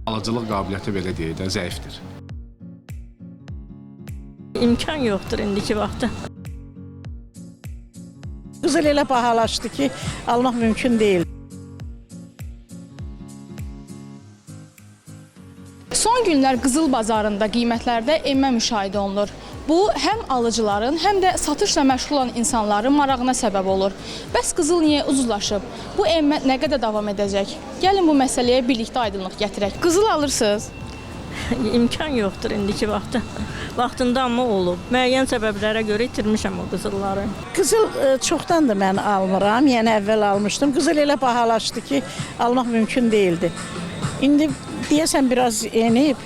Alıcılıq qabiliyyəti belə deyək də zəifdir. İmkan yoxdur indiki vaxtda. Qızıl elə bahalaşdı ki, almaq mümkün deyil. Son günlər qızıl bazarında qiymətlərdə enmə müşahidə olunur. Bu, həm alıcıların, həm də satışla məşğul olan insanların marağına səbəb olur. Bəs qızıl niyə ucuzlaşıb? Bu enmə nə qədər davam edəcək? Gəlin bu məsələyə birlikdə aydınlıq gətirək. Qızıl alırsınız? İmkan yoxdur indiki vaxtda. Vaxtında amma olub. Müəyyən səbəblərə görə itirmişəm o qızılları. Qızıl çoxdandır mən almıram, yəni əvvəl almışdım. Qızıl elə bahalaşdı ki, almaq mümkün deyildi. İndi deyəsən biraz enib,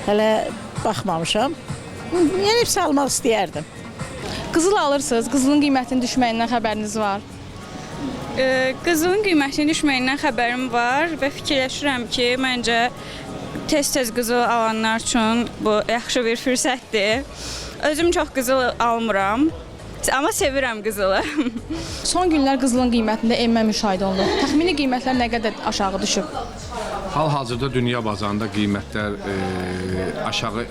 hələ baxmamışam. Yenibsə almaq istəyərdim. Qızıl alırsınız, qızılın qiymətinin düşməyindən xəbəriniz var? Qızılın qiymətinin düşməyindən xəbərim var və fikirləşirəm ki, məncə tez-tez qızıl alanlar üçün bu yaxşı bir fürsətdir. Özüm çox qızıl almıram, amma sevirəm qızılı. Son günlər qızılın qiymətində enmə müşahidə olunur. Təxmini qiymətlər nə qədər aşağı düşüb? Hal-hazırda dünya bazarında qiymətlər aşağı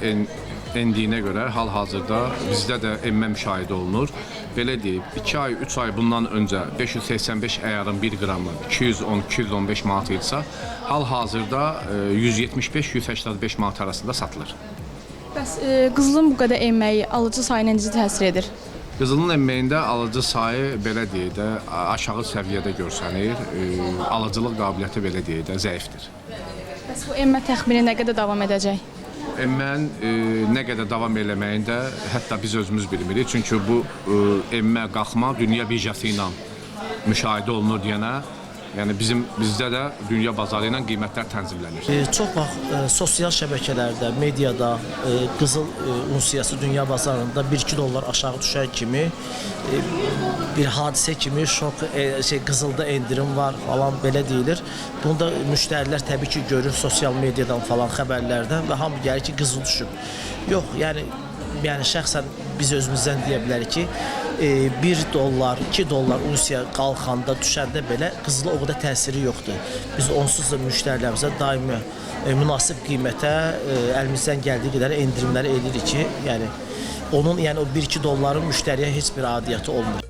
endiyinə görə hal-hazırda bizdə də enmə müşahidə olunur. Belə deyib, 2 ay, 3 ay bundan öncə 585 əyarın 1 qramı 210-215 manat idisə, hal-hazırda 175-185 manat arasında satılır. Bəs qızılın bu qədər enməyi alıcı sayına necə təsir edir? Qızılın enməyində alıcı sayı belə deyək də aşağı səviyyədə görsənir, alıcılıq qabiliyyəti belə deyək də zəifdir. Bəs bu enmə təxmini nə qədər davam edəcək? Enmən nə qədər davam eləməyində hətta biz özümüz bilmirik. Çünki bu enmə, qalxma dünya birjası ilə müşahidə olunur deyənə, yəni bizdə də dünya bazarı ilə qiymətlər tənzimlənir. Çox vaxt sosial şəbəkələrdə, mediada qızıl unsiyası dünya bazarında 1-2 dollar aşağı düşən kimi bir hadisə kimi şok qızılda endirim var falan belə deyilir. Bunda müştərilər təbii ki görür sosial mediadan falan xəbərlərdən və hamı gəlir ki qızıl düşüb. Yox, yəni şəxsən biz özümüzdən deyə bilərik ki 1 dollar, 2 dollar unsiya qalxanda, düşəndə belə qızıla o qədər təsiri yoxdur. Biz onsuz da müştərilərimizə daimi münasib qiymətə əlimizdən gəldiyi qədər endirimləri edirik ki, yəni onun o 1-2 dolların müştəriyə heç bir adiyyəti olmur.